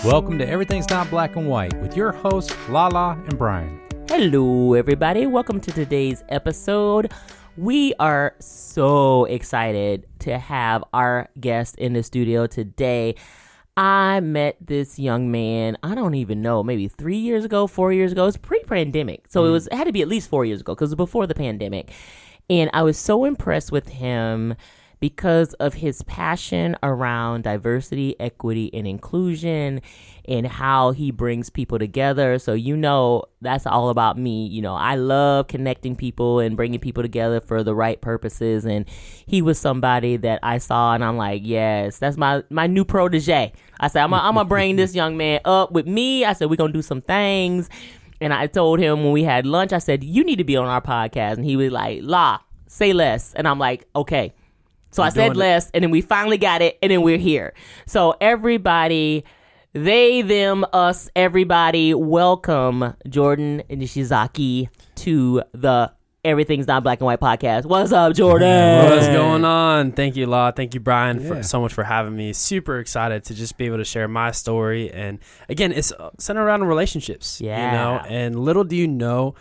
Welcome to Everything's Not Black and White with your hosts, Lala and Brian. Hello, everybody. Welcome to today's episode. We are so excited to have our guest in the studio today. I met this young man, I don't even know, maybe 3 years ago, 4 years ago. It's pre-pandemic. So it had to be at least 4 years ago because it was before the pandemic. And I was so impressed with him because of his passion around diversity, equity, and inclusion, and how he brings people together. So, that's all about me. I love connecting people and bringing people together for the right purposes. And he was somebody that I saw, and I'm like, yes, that's my new protege. I said, I'm going to bring this young man up with me. I said, we're going to do some things. And I told him when we had lunch, I said, you need to be on our podcast. And he was like, La, say less. And I'm like, okay. So I said less, and then we finally got it, and then we're here. So everybody, they, them, us, everybody, welcome Jordan Nishizaki to the Everything's Not Black and White podcast. What's up, Jordan? What's going on? Thank you, Law. Thank you, Brian, so much for having me. Super excited to just be able to share my story. And again, it's centered around relationships, and little do you know,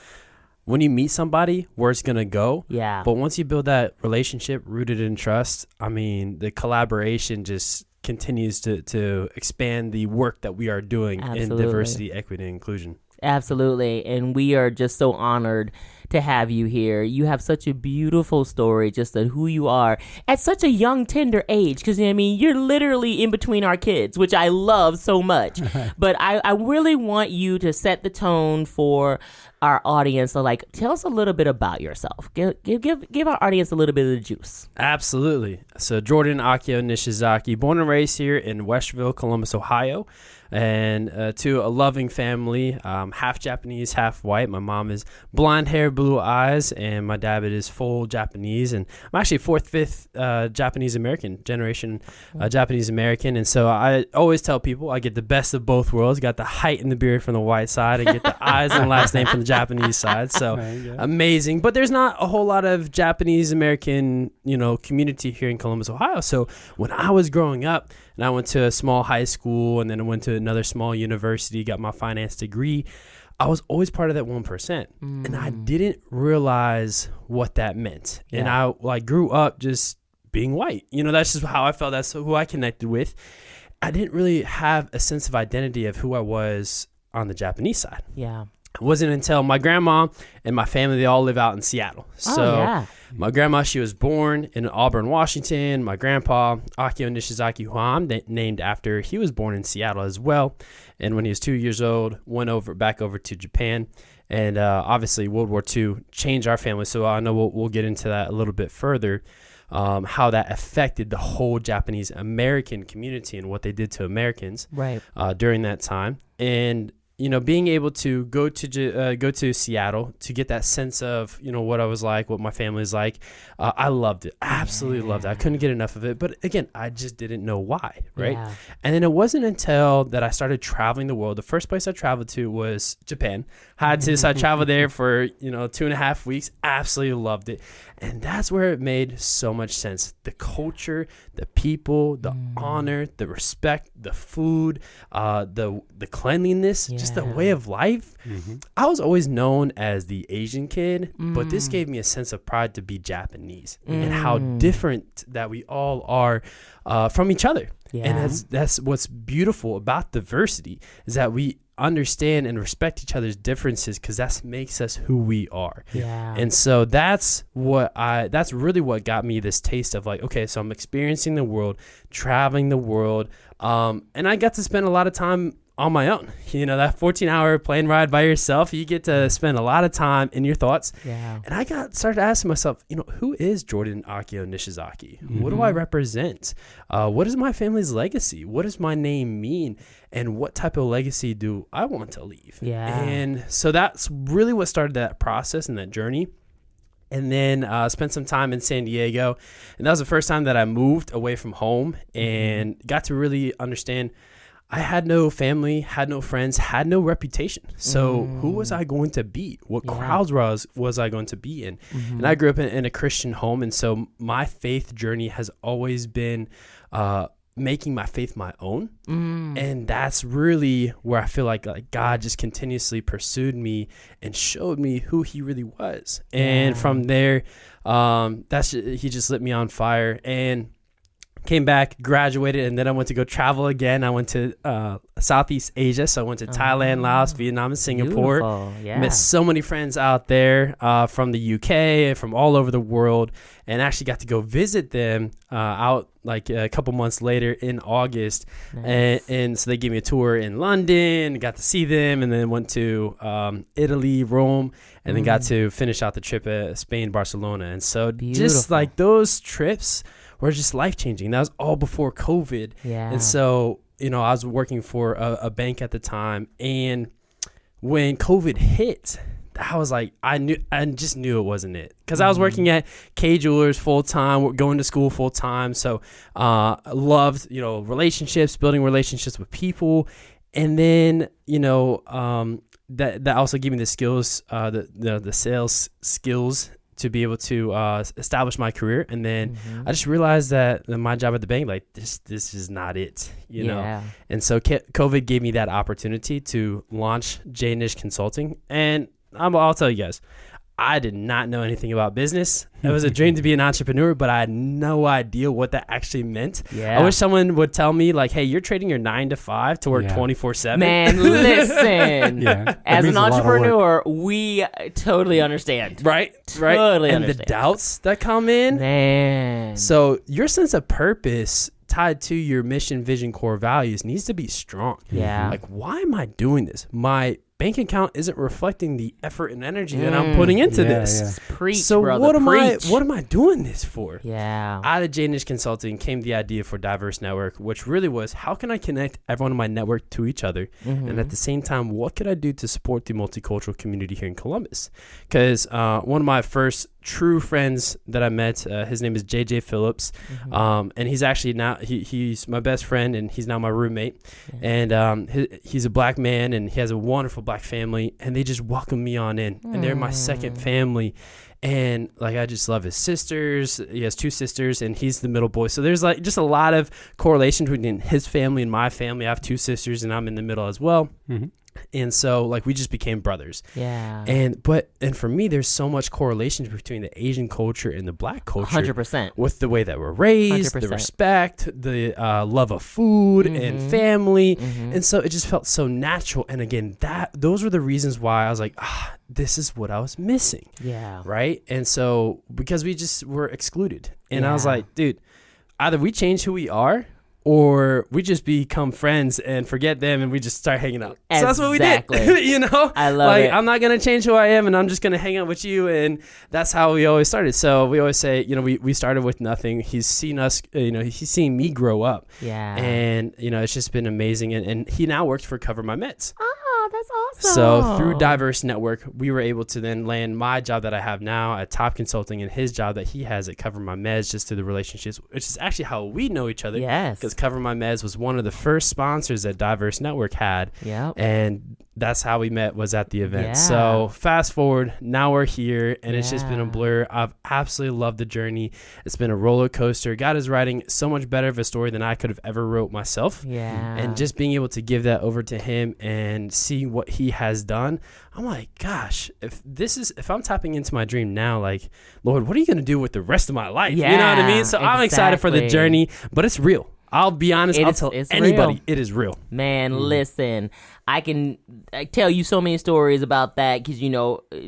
when you meet somebody, where it's going to go. Yeah. But once you build that relationship rooted in trust, the collaboration just continues to expand the work that we are doing in diversity, equity, and inclusion. Absolutely. And we are just so honored to have you here. You have such a beautiful story just of who you are at such a young, tender age. Because, you're literally in between our kids, which I love so much. But I really want you to set the tone for our audience. So, tell us a little bit about yourself. Give our audience a little bit of the juice. Absolutely. So, Jordan Nishizaki, born and raised here in Westville, Columbus, Ohio. And to a loving family, half Japanese, half white. My mom is blonde hair, blue eyes, and my dad is full Japanese. And I'm actually fifth Japanese American generation, Japanese American. And so I always tell people I get the best of both worlds. Got the height and the beard from the white side, and get the eyes and last name from the Japanese side. So amazing. But there's not a whole lot of Japanese American, community here in Columbus, Ohio. So when I was growing up, and I went to a small high school, and then I went to another small university, got my finance degree, I was always part of that 1%. And I didn't realize what that meant. Yeah. And I grew up just being white. That's just how I felt. That's who I connected with. I didn't really have a sense of identity of who I was on the Japanese side. Yeah. It wasn't until my grandma and my family, they all live out in Seattle. So my grandma, she was born in Auburn, Washington. My grandpa, Akio Nishizaki, who I'm named after, he was born in Seattle as well. And when he was 2 years old, went back over to Japan. And obviously World War II changed our family. So I know we'll get into that a little bit further, how that affected the whole Japanese American community and what they did to Americans during that time. And being able to go to Seattle to get that sense of, what I was like, what my family's like, I loved it. Absolutely loved it. I couldn't get enough of it. But again, I just didn't know why, right? Yeah. And then it wasn't until that I started traveling the world. The first place I traveled to was Japan. I traveled there for, 2.5 weeks. Absolutely loved it. And that's where it made so much sense. The culture, the people, the honor, the respect, the food, the cleanliness, just the way of life. I was always known as the Asian kid, but this gave me a sense of pride to be Japanese and how different that we all are from each other. Yeah. And that's what's beautiful about diversity, is that we understand and respect each other's differences, because that makes us who we are. Yeah. And so that's really what got me this taste of okay, so I'm experiencing the world, traveling the world, and I got to spend a lot of time on my own. That 14-hour plane ride by yourself, you get to spend a lot of time in your thoughts. Yeah. And I started asking myself, who is Jordan Akio Nishizaki? What do I represent? What is my family's legacy? What does my name mean? And what type of legacy do I want to leave? Yeah. And so that's really what started that process and that journey. And then spent some time in San Diego. And that was the first time that I moved away from home and got to really understand I had no family, had no friends, had no reputation. So who was I going to be? What crowds was I going to be in? And I grew up in a Christian home. And so my faith journey has always been making my faith my own. And that's really where I feel like God just continuously pursued me and showed me who he really was. And from there, he just lit me on fire and came back, graduated, and then I went to go travel again. I went to Southeast Asia. So I went to Thailand, Laos, Vietnam, and Singapore. Beautiful. Yeah. Met so many friends out there from the UK, from all over the world, and actually got to go visit them out like a couple months later in August. Nice. And so they gave me a tour in London, got to see them, and then went to Italy, Rome, and then got to finish out the trip at Spain, Barcelona. And so just like those trips were just life-changing. That was all before COVID. Yeah. And so, I was working for a bank at the time, and when COVID hit, I was like, I just knew it wasn't it, because I was working at K Jewelers full time, going to school full time. So, loved, relationships, building relationships with people. And then, that also gave me the skills, the sales skills to be able to establish my career. And then I just realized that my job at the bank, like this is not it, you know? And so COVID gave me that opportunity to launch J Nish Consulting. And I'll tell you guys, I did not know anything about business. It was a dream to be an entrepreneur, but I had no idea what that actually meant. I wish someone would tell me, like, hey, you're trading your 9 to 5 to work 24/7. Man, listen. As an entrepreneur, we totally understand. Right? Totally and understand. the doubts that come in. Man. So your sense of purpose tied to your mission, vision, core values needs to be strong. Like, why am I doing this? My bank account isn't reflecting the effort and energy that I'm putting into this. Preach, so brother, what am I doing this for? Out of J Nish Consulting came the idea for Diverse Network, which really was, how can I connect everyone in my network to each other? And at the same time, what could I do to support the multicultural community here in Columbus? Because one of my first true friends that I met, his name is JJ Phillips, and he's actually now he's my best friend, and he's now my roommate. And he's a black man, and he has a wonderful black family, and they just welcomed me on in, and they're my second family. And like, I just love his sisters. He has 2 sisters, and he's the middle boy. So there's like just a lot of correlation between his family and my family. I have 2 sisters, and I'm in the middle as well. And so like, we just became brothers. And for me, there's so much correlation between the Asian culture and the black culture. 100%. With the way that we're raised, 100%. The respect, the love of food and family. And so it just felt so natural. And again, those were the reasons why I was like, this is what I was missing. Right. And so, because we just were excluded, and I was like, dude, either we change who we are, or we just become friends and forget them, and we just start hanging out. So that's what we did. I love it. I'm not going to change who I am, and I'm just going to hang out with you. And that's how we always started. So we always say, we started with nothing. He's seen us, he's seen me grow up. And, it's just been amazing. And he now works for Cover My Meds. Oh, that's awesome. So through Diverse Network, we were able to then land my job that I have now at Top Consulting, and his job that he has at Cover My Meds, just through the relationships, which is actually how we know each other. Because Cover My Meds was one of the first sponsors that Diverse Network had. And that's how we met, was at the event. So fast forward, now we're here, and it's just been a blur. I've absolutely loved the journey. It's been a roller coaster. God is writing so much better of a story than I could have ever wrote myself. And just being able to give that over to him and see what he has done, I'm like, gosh, if I'm tapping into my dream now, like, Lord, what are you going to do with the rest of my life? You know what I mean? So I'm excited for the journey, but it's real. I'll be honest. I'll tell anybody real. It is real. Man, listen, I tell you so many stories about that, because,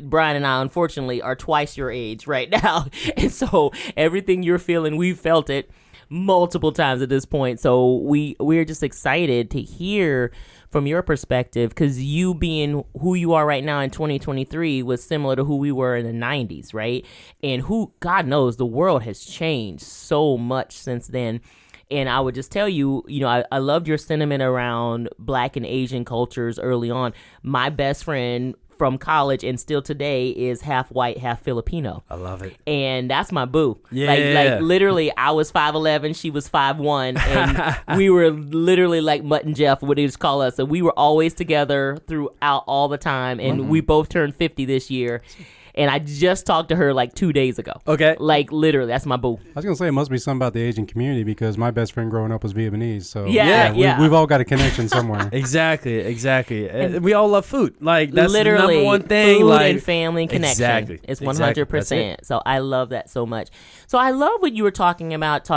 Brian and I, unfortunately, are twice your age right now. And so everything you're feeling, we've felt it multiple times at this point. So we're just excited to hear from your perspective, because you being who you are right now in 2023 was similar to who we were in the 90s, right? And God knows, the world has changed so much since then. And I would just tell you, I loved your sentiment around Black and Asian cultures early on. My best friend from college and still today is half white, half Filipino. I love it. And that's my boo. Like literally, I was 5'11", she was 5'1", and we were literally like Mutt and Jeff, what they just call us. And we were always together throughout all the time. And we both turned 50 this year. And I just talked to her like 2 days ago. Okay. Like literally, that's my boo. I was going to say it must be something about the Asian community because my best friend growing up was Vietnamese. So we've all got a connection somewhere. Exactly. And we all love food. Like that's literally the number one thing. Food like and family connection. Exactly. It's 100%. So I love that so much. So I love what you were talking about,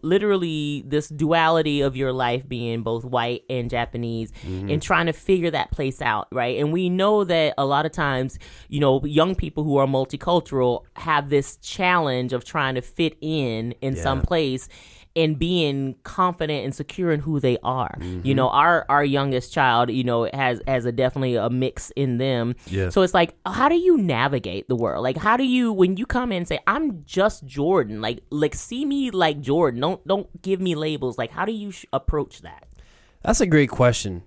literally this duality of your life being both white and Japanese and trying to figure that place out, right? And we know that a lot of times, young people who are multicultural have this challenge of trying to fit in some place and being confident and secure in who they are. Our youngest child, has definitely a mix in them. Yeah. So it's like, how do you navigate the world? Like, how do you, when you come in and say, I'm just Jordan, like see me like Jordan. Don't give me labels. Like, how do you approach that? That's a great question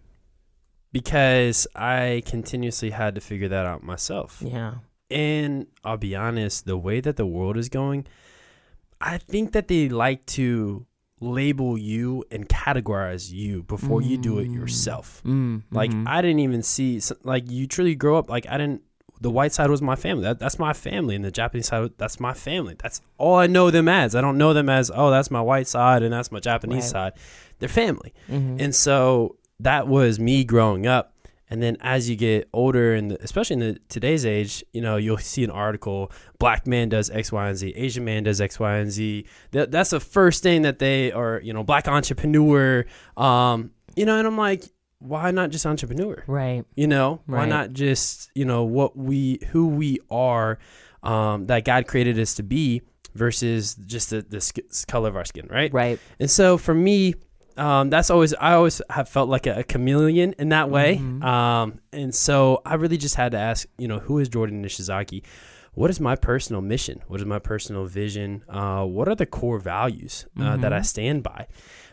because I continuously had to figure that out myself. Yeah. And I'll be honest, the way that the world is going, I think that they like to label you and categorize you before you do it yourself. Like, I didn't even see, like, you truly grow up, like, the white side was my family. That's my family. And the Japanese side, that's my family. That's all I know them as. I don't know them as, oh, that's my white side and that's my Japanese side. They're family. And so that was me growing up. And then as you get older, and especially in today's age, you'll see an article, black man does X, Y, and Z, Asian man does X, Y, and Z. That's the first thing that they are, black entrepreneur. And I'm like, why not just entrepreneur? Right. Why not just, who we are, that God created us to be versus just the color of our skin, right? Right. And so for me, I always have felt like a chameleon in that way. And so I really just had to ask, who is Jordan Nishizaki? What is my personal mission? What is my personal vision? What are the core values that I stand by?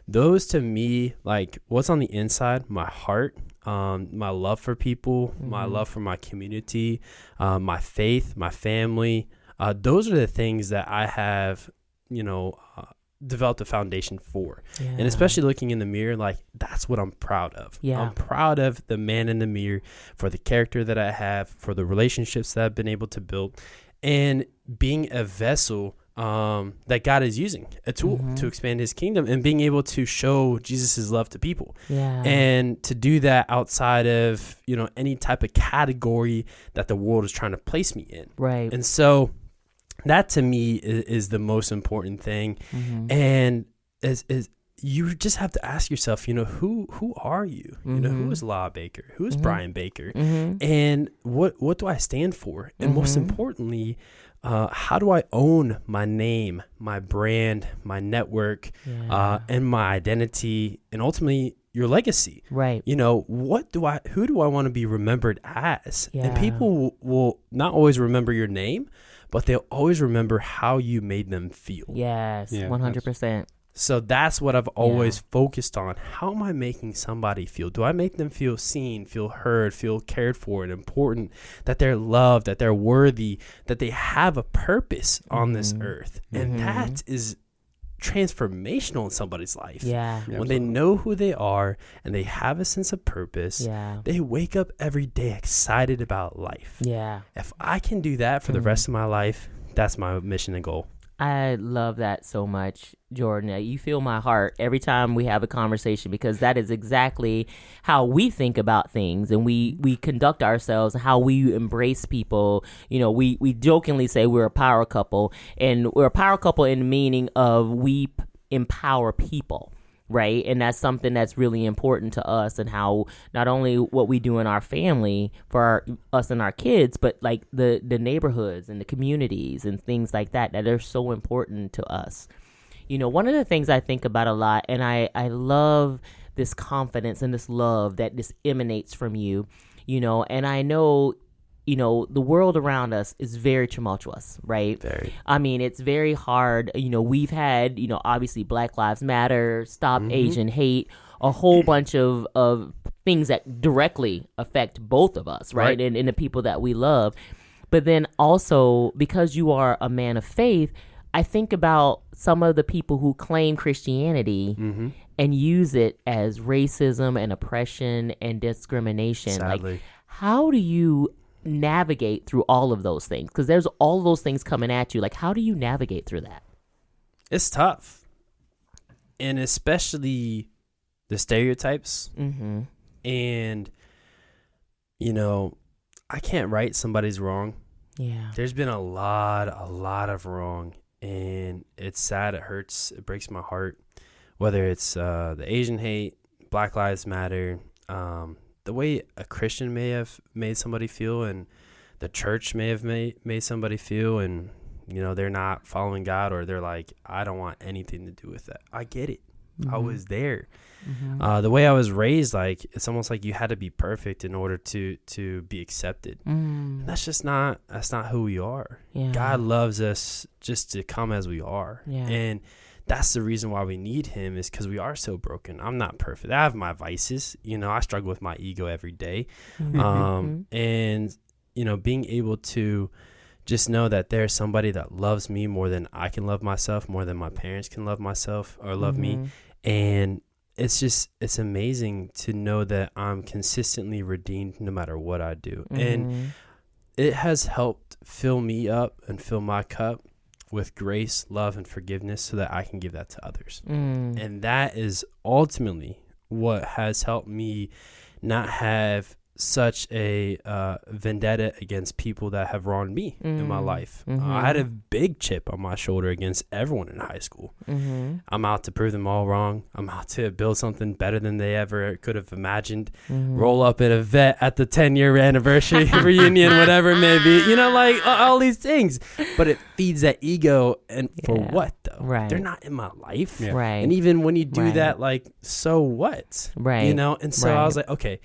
Those to me, like what's on the inside, my heart, my love for people, my love for my community, my faith, my family. Those are the things that I have, developed a foundation for. And especially looking in the mirror, like that's what I'm proud of. I'm proud of the man in the mirror, for the character that I have, for the relationships that I've been able to build, and being a vessel that God is using, a tool to expand his kingdom and being able to show Jesus's love to people. And to do that outside of, any type of category that the world is trying to place me in. Right. And so that to me is the most important thing. And is you just have to ask yourself, who are you? Who is Law Baker? Who is Brian Baker? And what do I stand for? And most importantly, how do I own my name, my brand, my network, and my identity, and ultimately your legacy? Right. Who do I want to be remembered as? And people will not always remember your name, but they'll always remember how you made them feel. Yes, 100%. So that's what I've always focused on. How am I making somebody feel? Do I make them feel seen, feel heard, feel cared for and important, that they're loved, that they're worthy, that they have a purpose on this earth? And that is transformational in somebody's life. When they know who they are and they have a sense of purpose, they wake up every day excited about life. If I can do that for the rest of my life, that's my mission and goal. I love that so much, Jordan. You feel my heart every time we have a conversation, because that is exactly how we think about things and we conduct ourselves, how we embrace people. We jokingly say we're a power couple, and we're a power couple in the meaning of we empower people. Right. And that's something that's really important to us, and how not only what we do in our family for us and our kids, but like the neighborhoods and the communities and things like that are so important to us. One of the things I think about a lot, and I love this confidence and this love that this emanates from you, and I know, the world around us is very tumultuous, right? Very. I mean, it's very hard. We've had, obviously Black Lives Matter, Stop Asian Hate, a whole bunch of things that directly affect both of us, right? And the people that we love. But then also, because you are a man of faith, I think about some of the people who claim Christianity and use it as racism and oppression and discrimination. Sadly. Like, how do you navigate through all of those things? Because there's all those things coming at you. Like, how do you navigate through that? It's tough. And especially the stereotypes. Mm-hmm. And, I can't right somebody's wrong. Yeah. There's been a lot of wrong. And it's sad. It hurts. It breaks my heart. Whether it's the Asian hate, Black Lives Matter, the way a Christian may have made somebody feel, and the church may have made somebody feel, and they're not following God, or they're like, I don't want anything to do with that. I get it. Mm-hmm. I was there. Mm-hmm. The way I was raised, like, it's almost like you had to be perfect in order to be accepted. And that's not who we are. Yeah. God loves us just to come as we are. Yeah. And that's the reason why we need him, is because we are so broken. I'm not perfect. I have my vices. I struggle with my ego every day. Mm-hmm. And, being able to just know that there's somebody that loves me more than I can love myself, more than my parents can love myself or love me. And it's amazing to know that I'm consistently redeemed no matter what I do. And it has helped fill me up and fill my cup with grace, love, and forgiveness, so that I can give that to others. And that is ultimately what has helped me not have such a vendetta against people that have wronged me in my life. I had a big chip on my shoulder against everyone in high school. I'm out to prove them all wrong. I'm out to build something better than they ever could have imagined. Roll up in a vet at the 10-year anniversary reunion, whatever it may be. Like all these things. But it feeds that ego. And for what, though? Right. They're not in my life. Yeah. Right. And even when you do that, like, so what? Right. And so I was like, okay,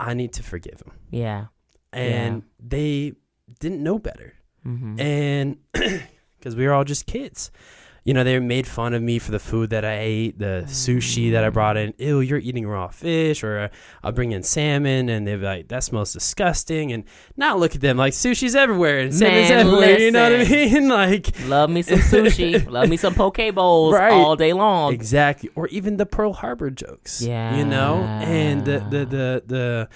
I need to forgive them. Yeah. And they didn't know better. And because we were all just kids. They made fun of me for the food that I ate, the sushi that I brought in. Ew, you're eating raw fish. Or I'll bring in salmon, and they'd be like, that smells disgusting. And now look at them, like, sushi's everywhere, and salmon's everywhere. Listen. You know what I mean? Like, love me some sushi. Love me some poke bowls all day long. Exactly. Or even the Pearl Harbor jokes. Yeah. And the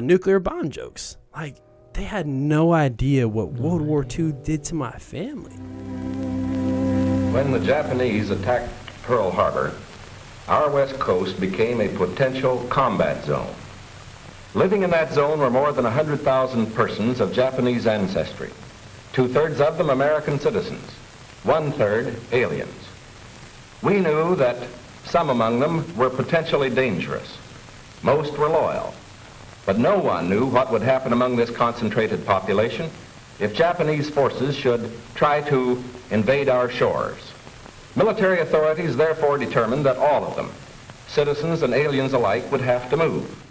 nuclear bomb jokes. Like, they had no idea what World War II did to my family. When the Japanese attacked Pearl Harbor, our west coast became a potential combat zone. Living in that zone were more than 100,000 persons of Japanese ancestry, 2/3 of them American citizens, 1/3 aliens. We knew that some among them were potentially dangerous. Most were loyal, but no one knew what would happen among this concentrated population if Japanese forces should try to invade our shores. Military authorities therefore determined that all of them, citizens and aliens alike, would have to move.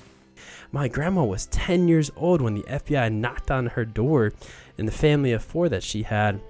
My grandma was 10 years old when the FBI knocked on her door in the family of 4 that she had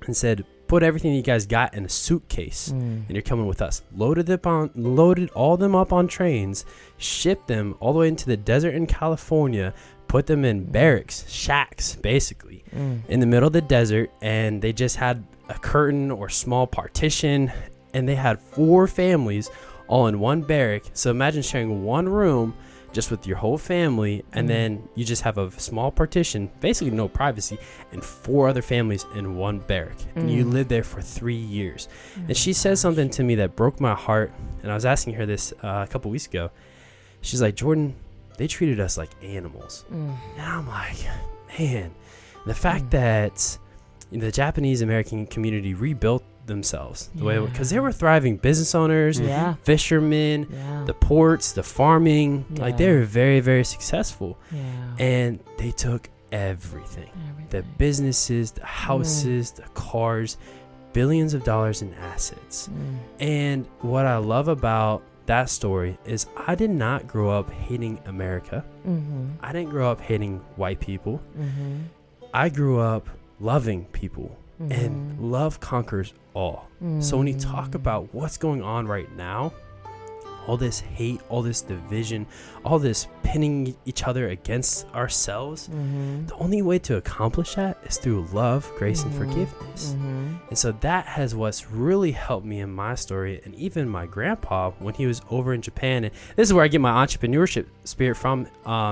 and said, put everything you guys got in a suitcase and you're coming with us. Loaded all them up on trains, shipped them all the way into the desert in California, put them in barracks, shacks, basically, in the middle of the desert, and they just had a curtain or small partition, and they had 4 families all in one barrack. So imagine sharing one room just with your whole family, and then you just have a small partition, basically no privacy, and 4 other families in one barrack. And you lived there for 3 years. And she said something to me that broke my heart, and I was asking her this a couple weeks ago. She's like, Jordan, they treated us like animals. And I'm like, man, the fact that the Japanese American community rebuilt themselves the way, because they were thriving business owners, fishermen, the ports, the farming, like they were very, very successful. And they took everything. The businesses, the houses, the cars, billions of dollars in assets. And what I love about that story is I did not grow up hating America. I didn't grow up hating white people. I grew up loving people, and love conquers all. So when you talk about what's going on right now, all this hate, all this division, all this pinning each other against ourselves, the only way to accomplish that is through love, grace, and forgiveness. And so that has what's really helped me in my story, and even my grandpa when he was over in Japan. And this is where I get my entrepreneurship spirit from.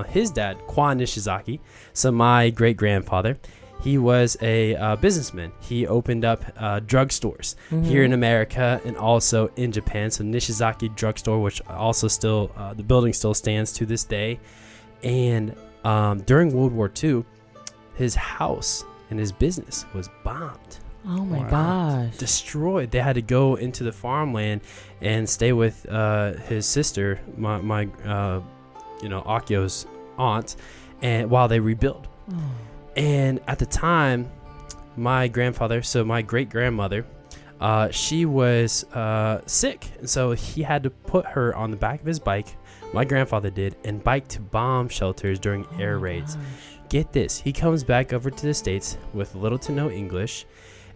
His dad, Jordan Nishizaki, so my great grandfather, he was a businessman. He opened up drugstores here in America and also in Japan. So Nishizaki Drugstore, which also still, the building still stands to this day. And during World War II, his house and his business was bombed. Oh my gosh. Destroyed. They had to go into the farmland and stay with his sister, my Akio's aunt, and while they rebuild. And at the time, my grandfather, so my great-grandmother, she was sick. And so he had to put her on the back of his bike, my grandfather did, and bike to bomb shelters during air raids. Get this. He comes back over to the States with little to no English,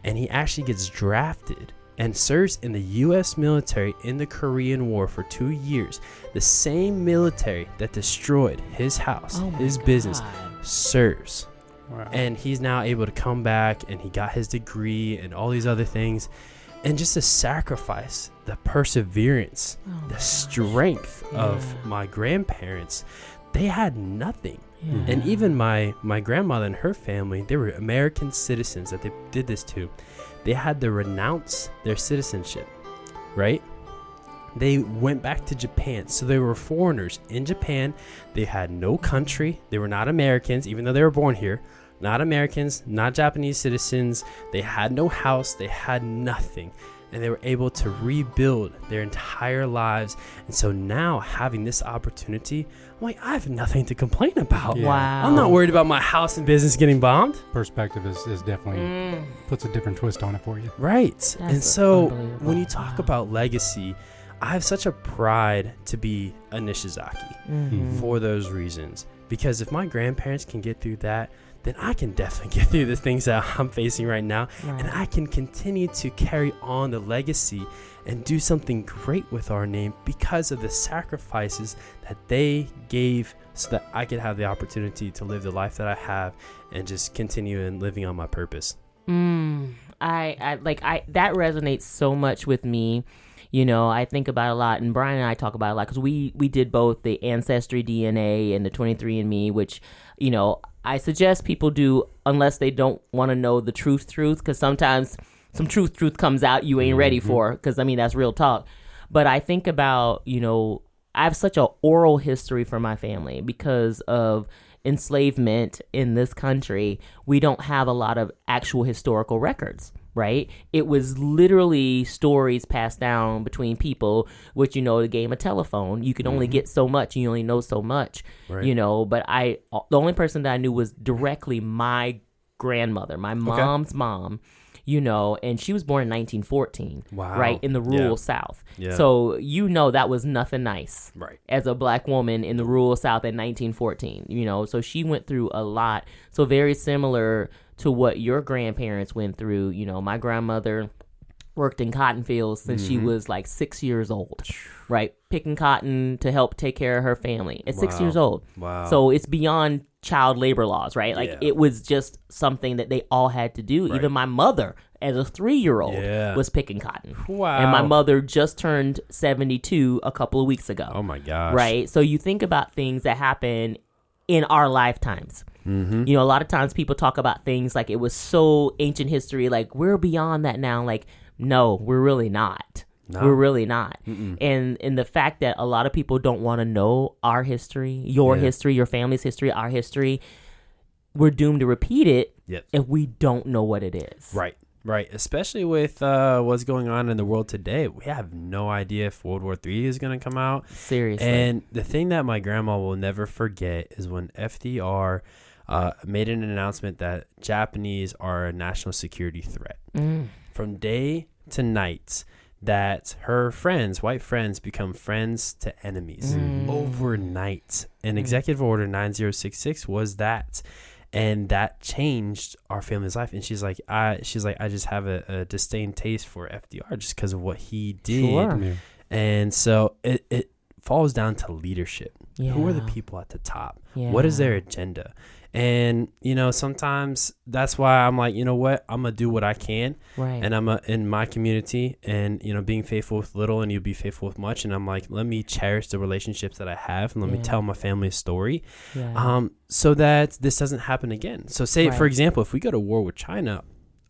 and he actually gets drafted and serves in the U.S. military in the Korean War for 2 years. The same military that destroyed his house, his business, serves. Wow. And he's now able to come back, and he got his degree and all these other things. And just the sacrifice, the perseverance, the strength of my grandparents, they had nothing. And even my grandmother and her family, they were American citizens that they did this to. They had to renounce their citizenship, right? They went back to Japan. So they were foreigners in Japan. They had no country. They were not Americans, even though they were born here. Not Americans, not Japanese citizens. They had no house. They had nothing. And they were able to rebuild their entire lives. And so now having this opportunity, I'm like, I have nothing to complain about. Yeah. Wow. I'm not worried about my house and business getting bombed. Perspective is definitely puts a different twist on it for you. Right. That's and so when you talk about legacy, I have such a pride to be a Nishizaki for those reasons. Because if my grandparents can get through that, then I can definitely get through the things that I'm facing right now. Right. And I can continue to carry on the legacy and do something great with our name because of the sacrifices that they gave so that I could have the opportunity to live the life that I have and just continue in living on my purpose. I that resonates so much with me. You know, I think about it a lot, and Brian and I talk about it a lot because we did both the Ancestry DNA and the 23andMe, which, you know, I suggest people do unless they don't want to know the truth, because sometimes some truth comes out you ain't ready for, because, I mean, that's real talk. But I think about, you know, I have such an oral history for my family because of enslavement in this country. We don't have a lot of actual historical records. Right? It was literally stories passed down between people, which, you know, the game of telephone, you can only get so much, you only know so much, you know, but the only person that I knew was directly my grandmother, my mom's mom, you know, and she was born in 1914, right, in the rural South. Yeah. So, you know, that was nothing nice as a black woman in the rural South in 1914, you know, so she went through a lot. So very similar to what your grandparents went through. You know, my grandmother worked in cotton fields since she was like 6 years old, right? Picking cotton to help take care of her family at 6 years old. Wow. So it's beyond child labor laws, right? Like it was just something that they all had to do. Right. Even my mother, as a 3-year-old, was picking cotton. Wow. And my mother just turned 72 a couple of weeks ago. Oh my gosh. Right? So you think about things that happen in our lifetimes. You know, a lot of times people talk about things like it was so ancient history, like we're beyond that now. Like, no, we're really not. No. We're really not. And the fact that a lot of people don't want to know our history, your history, your family's history, our history, we're doomed to repeat it if we don't know what it is. Right. Especially with what's going on in the world today. We have no idea if World War III is going to come out. Seriously. And the thing that my grandma will never forget is when FDR made an announcement that Japanese are a national security threat. From day to night, that her friends, white friends, become friends to enemies overnight. And Executive Order 9066 was that. And that changed our family's life. And she's like, I just have a disdain taste for FDR just because of what he did. Sure. And so it falls down to leadership. Yeah. Who are the people at the top? Yeah. What is their agenda? And, sometimes that's why I'm like, you know what? I'm going to do what I can. Right. And I'm in my community and, being faithful with little and you'll be faithful with much. And I'm like, let me cherish the relationships that I have and let me tell my family a story so that this doesn't happen again. So say, for example, if we go to war with China,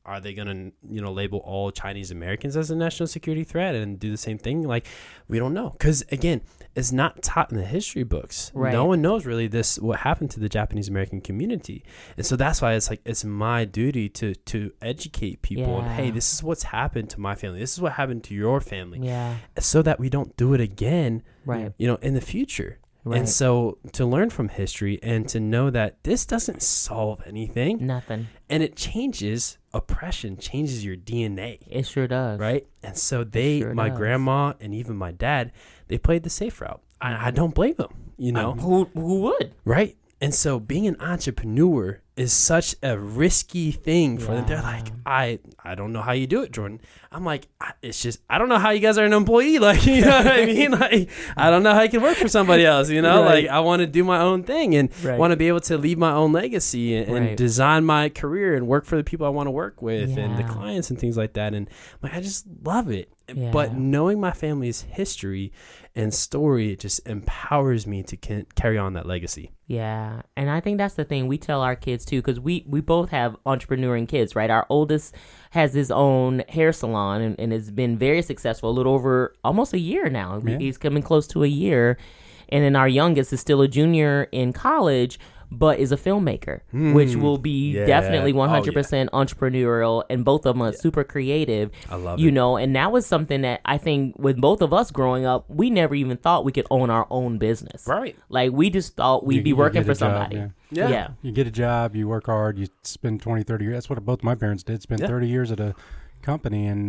are they going to, label all Chinese Americans as a national security threat and do the same thing? Like, we don't know. Because, again, it's not taught in the history books. Right. No one knows really what happened to the Japanese American community. And so that's why it's my duty to educate people. Yeah. Hey, this is what's happened to my family. This is what happened to your family. Yeah. So that we don't do it again, right. In the future. Right. And so to learn from history and to know that this doesn't solve anything. Nothing. And it changes, oppression changes your DNA. It sure does. Right? And so my grandma and even my dad, they played the safe route. I don't blame them, Who would? Right? And so being an entrepreneur is such a risky thing for them. They're like, I don't know how you do it, Jordan. I'm like, I don't know how you guys are an employee. Like, you know what I mean? Like, I don't know how I can work for somebody else, Right. Like, I want to do my own thing and want to be able to leave my own legacy and design my career and work for the people I want to work with and the clients and things like that. And like, I just love it. Yeah. But knowing my family's history and story, it just empowers me to carry on that legacy. Yeah. And I think that's the thing we tell our kids too, because we both have entrepreneuring kids, right? Our oldest has his own hair salon and has been very successful, a little over almost a year now. Yeah. He's coming close to a year. And then our youngest is still a junior in college, but is a filmmaker, which will be definitely 100% entrepreneurial, and both of them are super creative. I love it. And that was something that I think with both of us growing up, we never even thought we could own our own business. Right. Like, we just thought we'd be working for somebody. Job, yeah. You get a job, you work hard, you spend 20, 30 years. That's what both my parents did, spend 30 years at a company, and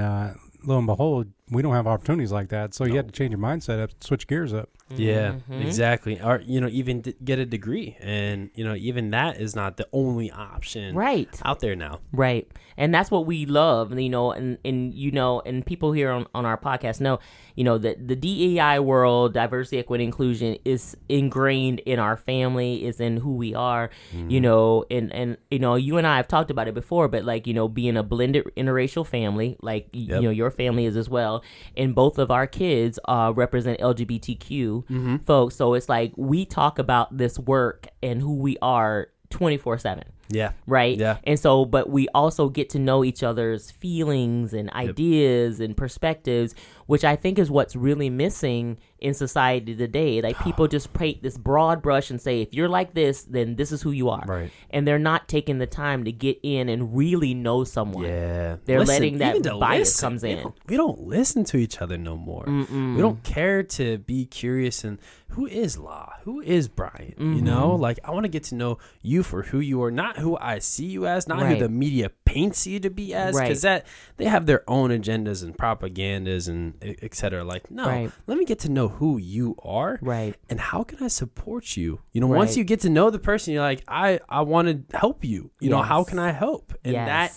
lo and behold, we don't have opportunities like that. So you had to change your mindset up, switch gears up. Yeah, exactly. Or, even get a degree. And, even that is not the only option out there now. Right. And that's what we love, and people here on our podcast know, that the DEI world, diversity, equity, inclusion, is ingrained in our family, is in who we are, and you and I have talked about it before, but being a blended interracial family, your family is as well. And both of our kids represent LGBTQ folks. So it's like we talk about this work and who we are 24/7. Yeah. Right? Yeah. And so, but we also get to know each other's feelings and ideas and perspectives, which I think is what's really missing in society today. Like, people just paint this broad brush and say, if you're like this, then this is who you are. Right. And they're not taking the time to get in and really know someone. Yeah. They're letting that bias comes in. We don't listen to each other no more. We don't care to be curious and who is La? Who is Brian? Like, I want to get to know you for who you are, not who I see you as, not who the media paints you to be as, because they have their own agendas and propagandas and et cetera. Like, no, let me get to know who you are, and how can I support you? Once you get to know the person, you're like, I want to help you. How can I help? And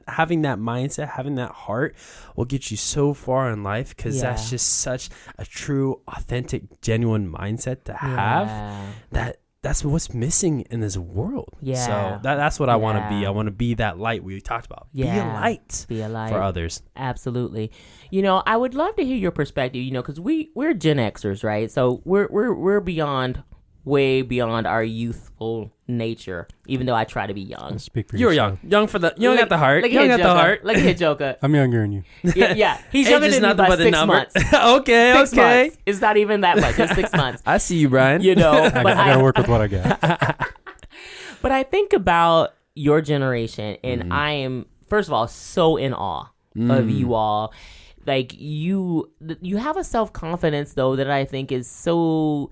having that mindset, having that heart will get you so far in life, because that's just such a true, authentic, genuine mindset to have that's what's missing in this world. Yeah. So that's what I want to be. I want to be that light we talked about. Be a light. Be a light for others. Absolutely. I would love to hear your perspective, because we're Gen Xers, right? So we're way beyond our youthful nature, even though I try to be young. Speak for You're yourself. young for the young at the heart. Young at the heart. Look at Joker. I'm younger than you. Yeah. He's younger than me by 6 months. Okay. 6 months. It's not even that much. It's 6 months. I see you, Brian. But I gotta work with what I got. But I think about your generation, and I am, first of all, so in awe of you all. Like, you have a self-confidence, though, that I think is so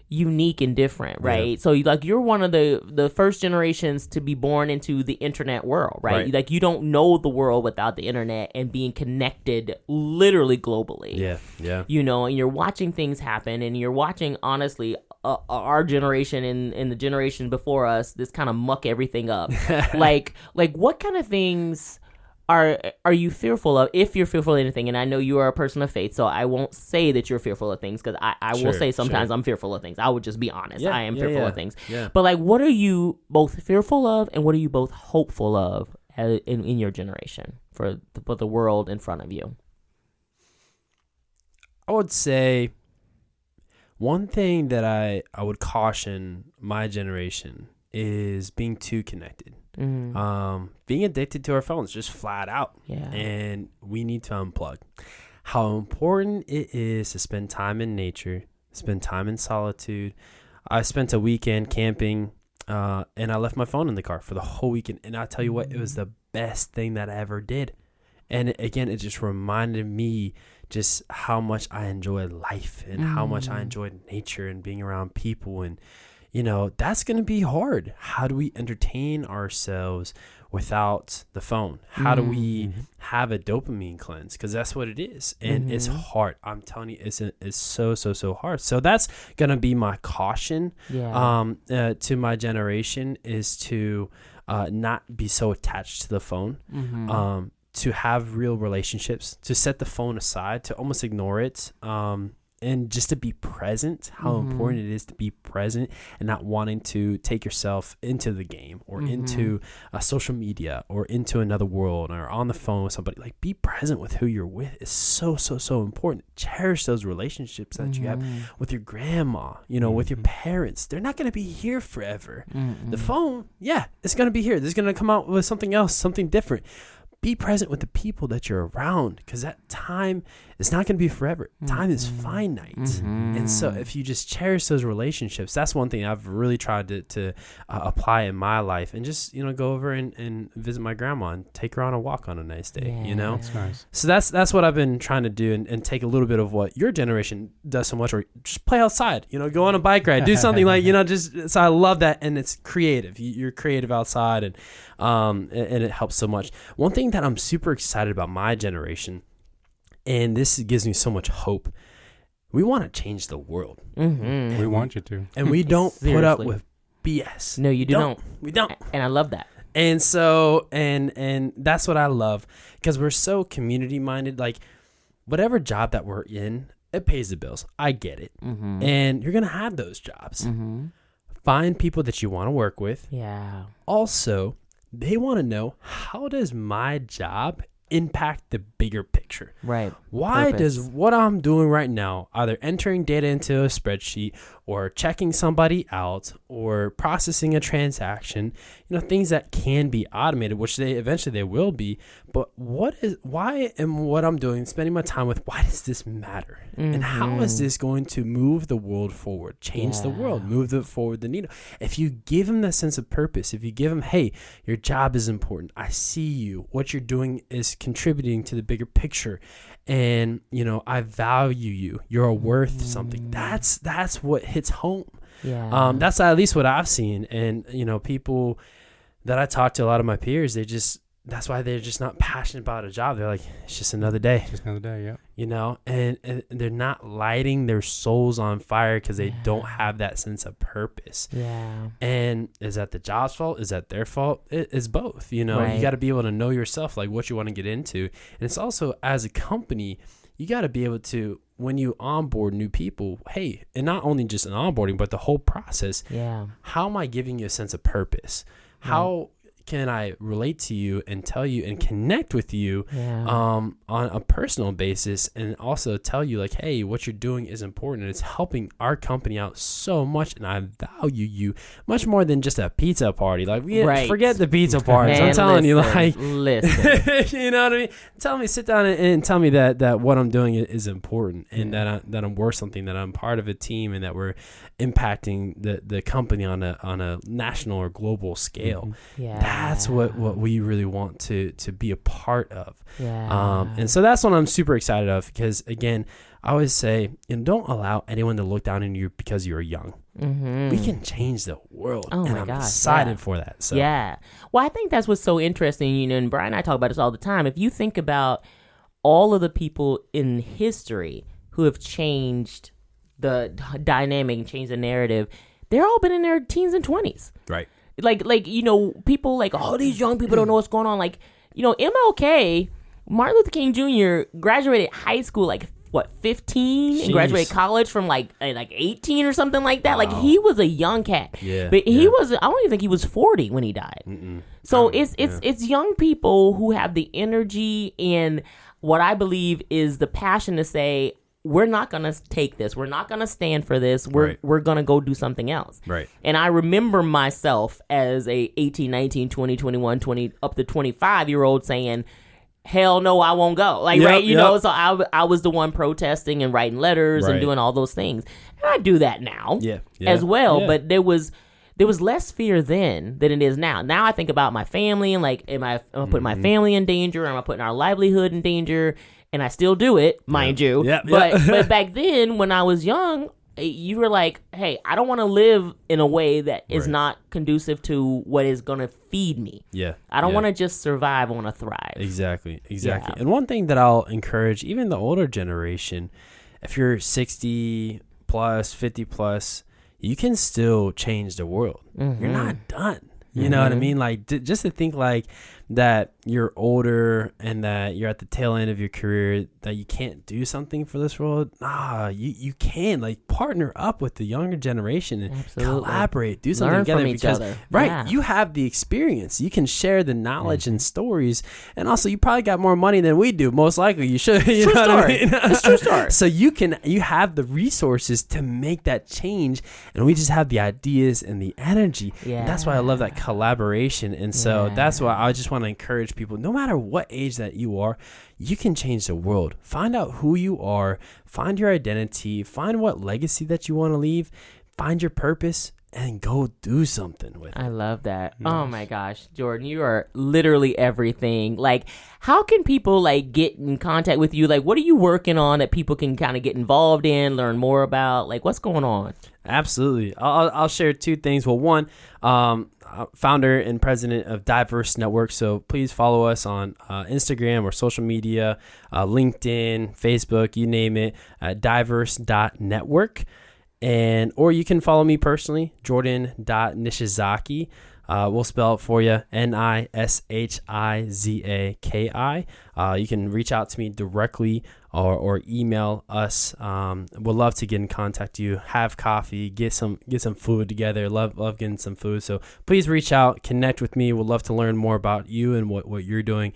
unique and different, right? So you're one of the first generations to be born into the internet world, right? Like, you don't know the world without the internet and being connected literally globally. Yeah. And you're watching things happen, and you're watching, honestly, our generation and the generation before us, this kind of muck everything up. like what kind of things are you fearful of, if you're fearful of anything, and I know you are a person of faith, so I won't say that you're fearful of things, because I will say sometimes I'm fearful of things. I would just be honest. I am fearful of things. Yeah. But like, what are you both fearful of, and what are you both hopeful of in your generation for the world in front of you? I would say one thing that I would caution my generation is being too connected. Being addicted to our phones, just flat out. Yeah. And we need to unplug. How important it is to spend time in nature, spend time in solitude. I spent a weekend camping, and I left my phone in the car for the whole weekend. And I'll tell you what, it was the best thing that I ever did. And again, it just reminded me just how much I enjoy life and how much I enjoy nature and being around people. And that's going to be hard. How do we entertain ourselves without the phone? How do we have a dopamine cleanse? Because that's what it is. And it's hard. I'm telling you, it's so hard. So that's going to be my caution to my generation, is to not be so attached to the phone, to have real relationships, to set the phone aside, to almost ignore it. And just to be present, how important it is to be present and not wanting to take yourself into the game or into social media or into another world or on the phone with somebody. Like, be present with who you're with is so important. Cherish those relationships that you have with your grandma, with your parents. They're not going to be here forever. The phone, it's going to be here. This is going to come out with something else, something different. Be present with the people that you're around, because that time is not going to be forever. Time is finite. And so if you just cherish those relationships, that's one thing I've really tried to apply in my life, and just, go over and visit my grandma and take her on a walk on a nice day, That's nice. So that's what I've been trying to do, and take a little bit of what your generation does so much, or just play outside, go on a bike ride, do something like, so I love that. And it's creative. You're creative outside, and it helps so much. One thing that I'm super excited about my generation, and this gives me so much hope, we want to change the world. We want you to. And we don't put up with BS. No, you don't. We don't. And I love that. And so, and that's what I love, because we're so community minded. Like, whatever job that we're in, it pays the bills. I get it. And you're going to have those jobs. Find people that you want to work with. Yeah. Also, they want to know, how does my job impact the bigger picture? Right. Why does what I'm doing right now, either entering data into a spreadsheet or checking somebody out or processing a transaction, things that can be automated, which eventually they will be, but why am what I'm doing, spending my time with, why does this matter? And how is this going to move the world forward, change the world, move forward the needle? If you give them that sense of purpose, if you give them, hey, your job is important, I see you, what you're doing is contributing to the bigger picture, and I value you, you're worth something, that's what hits home. That's at least what I've seen. And people that I talk to, a lot of my peers, that's why they're just not passionate about a job. They're like, it's just another day. Just another day, yeah. And they're not lighting their souls on fire because they don't have that sense of purpose. Yeah. And is that the job's fault? Is that their fault? It's both. You Right. got to be able to know yourself, like what you want to get into. And it's also, as a company, you got to be able to, when you onboard new people, hey, and not only just an onboarding, but the whole process. Yeah. How am I giving you a sense of purpose? How can I relate to you and tell you and connect with you on a personal basis, and also tell you, like, hey, what you're doing is important and it's helping our company out so much, and I value you much more than just a pizza party. Like, forget the pizza parties. Man, I'm telling you, like, listen. you know what I mean? Sit down and tell me that what I'm doing is important, and that I'm worth something, that I'm part of a team, and that we're impacting the company on a national or global scale. That's what we really want to be a part of. And so that's what I'm super excited of, because again, I always say, don't allow anyone to look down on you because you're young. We can change the world. Oh and my I'm gosh, excited for that. So Well, I think that's what's so interesting, and Brian and I talk about this all the time. If you think about all of the people in history who have changed the dynamic and changed the narrative, they're all been in their teens and 20s. Right. Like people like, oh, these young people don't know what's going on. Like, MLK, Martin Luther King Jr. graduated high school 15 and graduated college from like 18 or something like that. Wow. Like he was a young cat. Yeah. But he was, I don't even think he was 40 when he died. So it's young people who have the energy and what I believe is the passion to say, we're not going to take this. We're not going to stand for this. We're going to go do something else. Right. And I remember myself as a 18, 19, 20, 21, 20, up to 25-year-old saying, hell no, I won't go. So I was the one protesting and writing letters and doing all those things. And I do that now as well. Yeah. But there was less fear then than it is now. Now I think about my family and am I putting my family in danger? Am I putting our livelihood in danger? And I still do it, mind you. But back then when I was young, you were like, hey, I don't want to live in a way that is not conducive to what is going to feed me. Yeah. I don't want to just survive. I want to thrive. Exactly. Yeah. And one thing that I'll encourage, even the older generation, if you're 60 plus, 50 plus, you can still change the world. You're not done. You know what I mean? Like, just to think like that you're older and that you're at the tail end of your career, that you can't do something for this world. You can partner up with the younger generation and collaborate, do something Learn together from each other. You have the experience. You can share the knowledge and stories, and also you probably got more money than we do. Most likely, you should. You know what I mean? It's true story. So you have the resources to make that change, and we just have the ideas and the energy. Yeah, and that's why I love that collaboration, and so that's why I just want to encourage people, no matter what age that you are, you can change the world. Find out who you are, find your identity, find what legacy that you want to leave, find your purpose, and go do something with it. I love that. Nice. Oh my gosh, Jordan, you are literally everything. Like, how can people get in contact with you? Like, what are you working on that people can kind of get involved in, learn more about? Like, what's going on? Absolutely. I'll share two things. Well, one, founder and president of Diverse Network. So please follow us on Instagram or social media, LinkedIn, Facebook, you name it, diverse.network. Or you can follow me personally, Jordan.Nishizaki. We'll spell it for you, Nishizaki. You can reach out to me directly or email us. We'd love to get in contact with you, have coffee, get some food together. Love getting some food. So please reach out, connect with me. We'd love to learn more about you and what you're doing.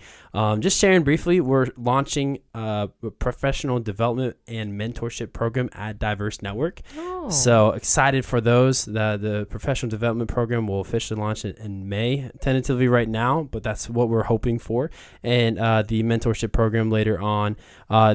Just sharing briefly, we're launching a professional development and mentorship program at Diverse Network. Oh. So excited for those. The professional development program will officially launch in May, tentatively right now, but that's what we're hoping for. And the mentorship program later on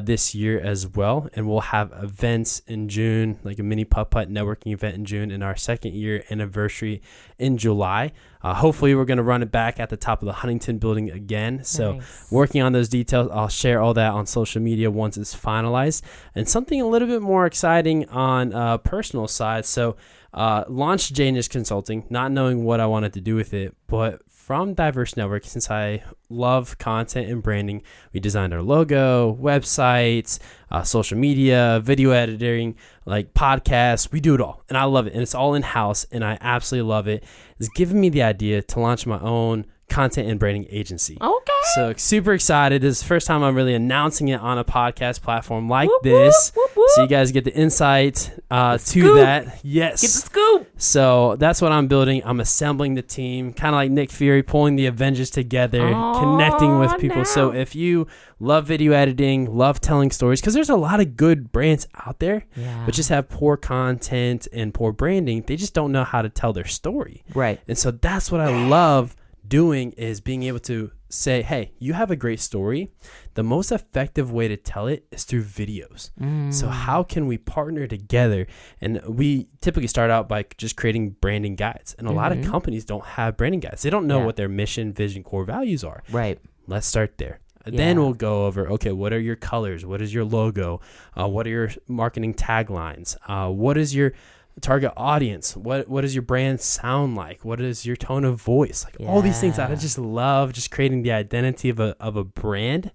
this year as well. And we'll have events in June, like a mini putt-putt networking event in June, and our second year anniversary in July. Hopefully we're going to run it back at the top of the Huntington building again. So working on those details. I'll share all that on social media once it's finalized. And something a little bit more exciting on personal side. So launched Janish Consulting, not knowing what I wanted to do with it, but from Diverse Network, since I love content and branding, we designed our logo, websites, social media, video editing, podcasts. We do it all, and I love it. And it's all in-house, and I absolutely love it. It's given me the idea to launch my own content and branding agency. Okay. So super excited. This is the first time I'm really announcing it on a podcast platform like this. Whoop, whoop. So you guys get the insight to that. Yes. Get the scoop. So that's what I'm building. I'm assembling the team, kind of like Nick Fury, pulling the Avengers together, connecting with people. No. So if you love video editing, love telling stories, because there's a lot of good brands out there, but just have poor content and poor branding. They just don't know how to tell their story. Right. And so that's what I love doing, is being able to say, hey, you have a great story. The most effective way to tell it is through videos. So how can we partner together? And we typically start out by just creating branding guides. And a lot of companies don't have branding guides. They don't know what their mission, vision, core values are. Right. Let's start there. Then we'll go over, okay, what are your colors? What is your logo? What are your marketing taglines? What is your target audience? What does your brand sound like? What is your tone of voice? All these things that I just love, just creating the identity of a brand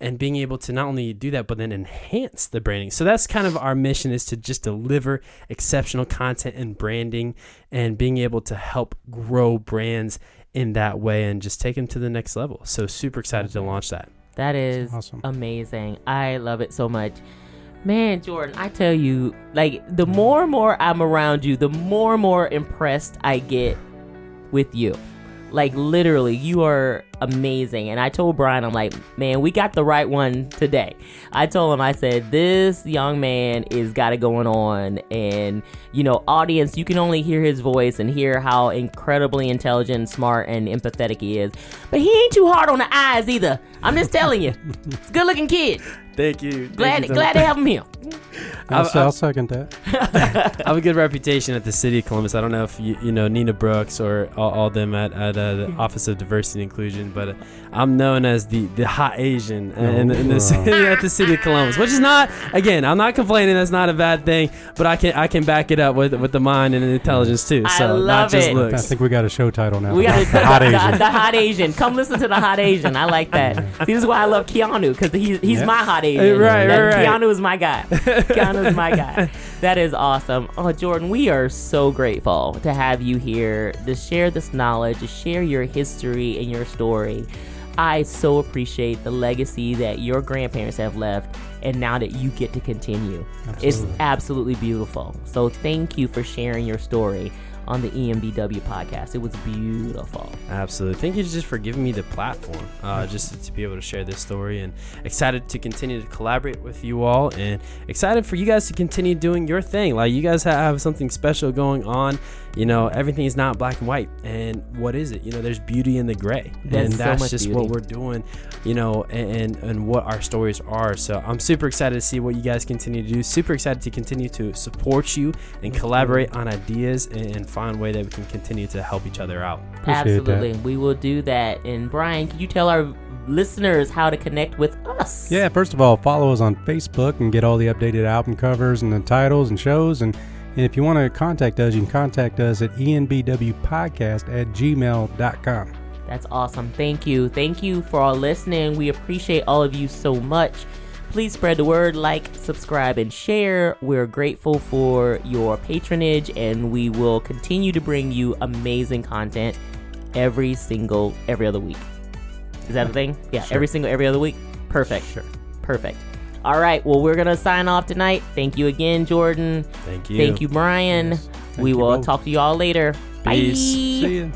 and being able to not only do that, but then enhance the branding. So that's kind of our mission, is to just deliver exceptional content and branding and being able to help grow brands in that way and just take them to the next level. So super excited to launch that. That is awesome. Amazing. I love it so much. Man, Jordan, I tell you, like, the more and more I'm around you, the more and more impressed I get with you. Like, literally, you are amazing. And I told Brian, I'm like, man, we got the right one today. I told him, I said, this young man is got it going on. And, you know, audience, you can only hear his voice and hear how incredibly intelligent, smart, and empathetic he is. But he ain't too hard on the eyes either. I'm just telling you. It's a good looking kid. Thank you. Glad to have him here. I'll second that. I have a good reputation at the City of Columbus. I don't know if you know Nina Brooks or all them at the Office of Diversity and Inclusion, but I'm known as the hot Asian in the city, at the City of Columbus, which is not, again, I'm not complaining. That's not a bad thing, but I can back it up with the mind and the intelligence too. So I love not just it. looks. I think we got a show title now. We got the hot Asian. The hot Asian. Come listen to the hot Asian. I like that. See, this is why I love Keanu, because he's my hot Asian. Right. Keanu is my guy. Keanu is my guy. That is awesome. Oh, Jordan, we are so grateful to have you here to share this knowledge, to share your history and your story. I so appreciate the legacy that your grandparents have left, and now that you get to continue. Absolutely. It's absolutely beautiful. So thank you for sharing your story on the EMBW podcast. It was beautiful. Absolutely. Thank you just for giving me the platform, just to be able to share this story, and excited to continue to collaborate with you all, and excited for you guys to continue doing your thing. Like, you guys have something special going on. You know, everything is not black and white. And what is it? You know, there's beauty in the gray. And that's so just beauty. what we're doing, you know, and what our stories are. So I'm super excited to see what you guys continue to do. Super excited to continue to support you and collaborate on ideas and find a way that we can continue to help each other out. Absolutely. We will do that. And Brian, can you tell our listeners how to connect with us? Yeah, first of all, follow us on Facebook and get all the updated album covers and the titles and shows. And if you want to contact us, you can contact us at enbwpodcast@gmail.com. That's awesome. Thank you. Thank you for all listening. We appreciate all of you so much. Please spread the word, like, subscribe, and share. We're grateful for your patronage, and we will continue to bring you amazing content every other week. Is that a thing? Yeah, Sure. every other week? Perfect. Sure. Perfect. All right, well, we're going to sign off tonight. Thank you again, Jordan. Thank you. Thank you, Brian. Yes. Thank We you will both. talk to you all later. Peace. Bye. See you.